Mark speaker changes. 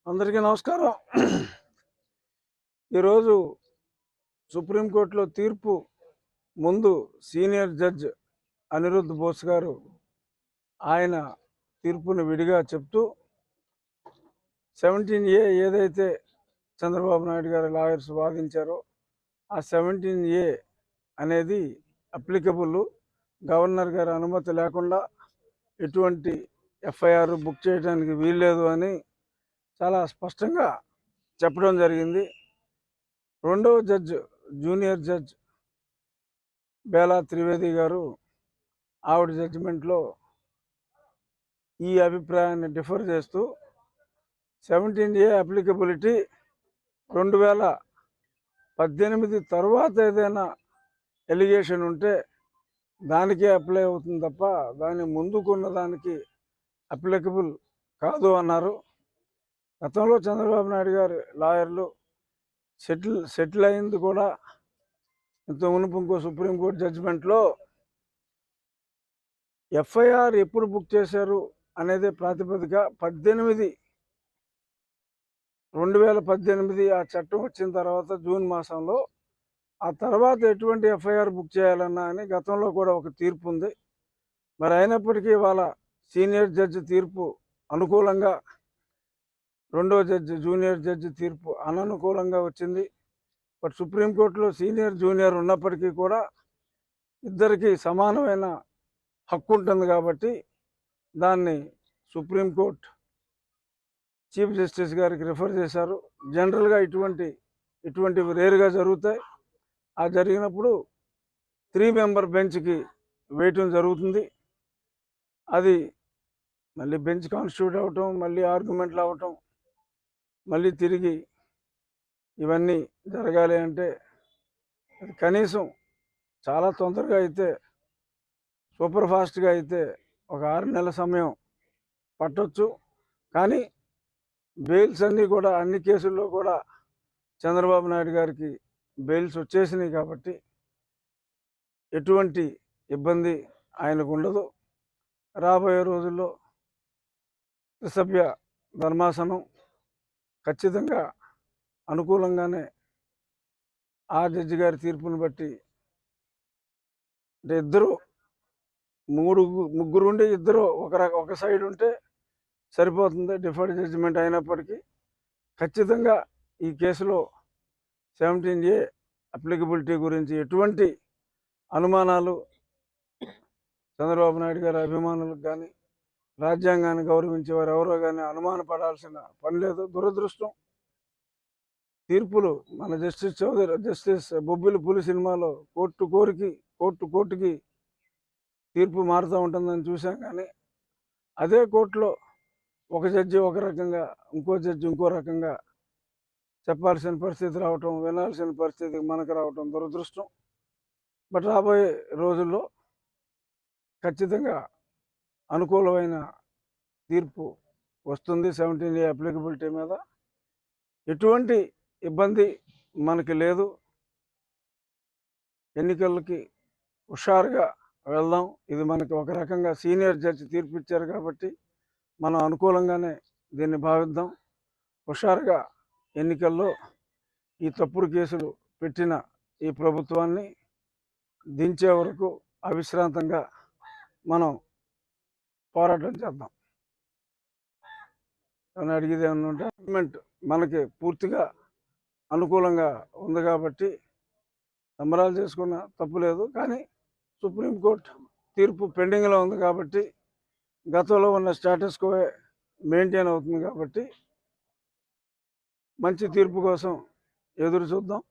Speaker 1: అందరికీ నమస్కారం. ఈరోజు సుప్రీంకోర్టులో తీర్పు ముందు సీనియర్ జడ్జ్ అనిరుద్ధ్ బోస్ గారు ఆయన తీర్పును విడిగా చెప్తూ 17A ఏదైతే చంద్రబాబు నాయుడు గారి లాయర్స్ వాదించారో ఆ 17A అనేది అప్లికబుల్, గవర్నర్ గారి అనుమతి లేకుండా ఎటువంటి ఎఫ్ఐఆర్ బుక్ చేయడానికి వీల్లేదు అని చాలా స్పష్టంగా చెప్పడం జరిగింది. రెండవ judge junior judge Bela Trivedi గారు ఆవిడ జడ్జిమెంట్లో ఈ అభిప్రాయాన్ని డిఫర్ చేస్తూ 17A అప్లికబిలిటీ 2018 తర్వాత ఏదైనా ఎలిగేషన్ ఉంటే దానికే అప్లై అవుతుంది తప్ప దాని ముందుకున్న దానికి అప్లికబుల్ కాదు అన్నారు. గతంలో చంద్రబాబు నాయుడు గారి లాయర్లు సెటిల్ అయింది కూడా ఇంత మునుపు ఇంకో సుప్రీంకోర్టు జడ్జిమెంట్లో ఎఫ్ఐఆర్ ఎప్పుడు బుక్ చేశారు అనేది ప్రాతిపదిక 2018 ఆ చట్టం వచ్చిన తర్వాత జూన్ మాసంలో ఆ తర్వాత ఎటువంటి ఎఫ్ఐఆర్ బుక్ చేయాలన్నా అని గతంలో కూడా ఒక తీర్పు ఉంది. మరి అయినప్పటికీ వాళ్ళ సీనియర్ జడ్జి తీర్పు అనుకూలంగా, రెండో జడ్జి జూనియర్ జడ్జి తీర్పు అననుకూలంగా వచ్చింది. బట్ సుప్రీంకోర్టులో సీనియర్ జూనియర్ ఉన్నప్పటికీ కూడా ఇద్దరికి సమానమైన హక్కు ఉంటుంది కాబట్టి దాన్ని సుప్రీంకోర్టు చీఫ్ జస్టిస్ గారికి రిఫర్ చేశారు. జనరల్గా ఇటువంటివి రేరుగా జరుగుతాయి. ఆ జరిగినప్పుడు 3 మెంబర్ బెంచ్కి వేయటం జరుగుతుంది. అది మళ్ళీ బెంచ్ కాన్స్టిట్యూట్ అవటం, మళ్ళీ ఆర్గ్యుమెంట్లు అవటం, మళ్ళీ తిరిగి ఇవన్నీ జరగాలి అంటే అది కనీసం చాలా తొందరగా అయితే, సూపర్ ఫాస్ట్గా అయితే ఒక 6 నెలల సమయం పట్టొచ్చు. కానీ బెయిల్స్ అన్నీ కూడా అన్ని కేసుల్లో కూడా చంద్రబాబు నాయుడు గారికి బెయిల్స్ వచ్చేసినాయి కాబట్టి ఎటువంటి ఇబ్బంది ఆయనకు ఉండదు. రాబోయే రోజుల్లో త్రిసభ్య ధర్మాసనం ఖచ్చితంగా అనుకూలంగానే ఆ జడ్జి గారి తీర్పును బట్టి, అంటే ఇద్దరు ముగ్గురు ఉండి ఇద్దరు ఒక సైడ్ ఉంటే సరిపోతుంది. డిఫర్డ్ జడ్జిమెంట్ అయినప్పటికీ ఖచ్చితంగా ఈ కేసులో 17A అప్లికబిలిటీ గురించి ఎటువంటి అనుమానాలు చంద్రబాబు నాయుడు గారి అభిమానులకు కానీ, రాజ్యాంగాన్ని గౌరవించే వారు ఎవరో కానీ అనుమానపడాల్సిన పని లేదు. దురదృష్టం, తీర్పులు మన జస్టిస్ బొబ్బిలి పులి సినిమాలో కోర్టుకి తీర్పు మారుతూ ఉంటుందని చూసాం. కానీ అదే కోర్టులో ఒక జడ్జి ఒక రకంగా, ఇంకో జడ్జి ఇంకో రకంగా చెప్పాల్సిన పరిస్థితి రావటం, వినాల్సిన పరిస్థితి మనకు రావటం దురదృష్టం. బట్ రాబోయే రోజుల్లో ఖచ్చితంగా అనుకూలమైన తీర్పు వస్తుంది 17A అప్లికబిలిటీ మీద. ఎటువంటి ఇబ్బంది మనకి లేదు. ఎన్నికలకి హుషారుగా వెళ్దాం. ఇది మనకి ఒక రకంగా సీనియర్ జడ్జి తీర్పు ఇచ్చారు కాబట్టి మనం అనుకూలంగానే దీన్ని భావిద్దాం. హుషారుగా ఎన్నికల్లో ఈ తప్పుడు కేసులు పెట్టిన ఈ ప్రభుత్వాన్ని దించే వరకు అవిశ్రాంతంగా మనం పోరాటం చేద్దాం. అని అడిగేది ఏమన్నా ఉంటే, గవర్నమెంట్ మనకి పూర్తిగా అనుకూలంగా ఉంది కాబట్టి సంబరాలు చేసుకున్న తప్పు లేదు. కానీ సుప్రీంకోర్టు తీర్పు పెండింగ్లో ఉంది కాబట్టి గతంలో ఉన్న స్టేటస్ కో మెయింటైన్ అవుతుంది కాబట్టి మంచి తీర్పు కోసం ఎదురు చూద్దాం.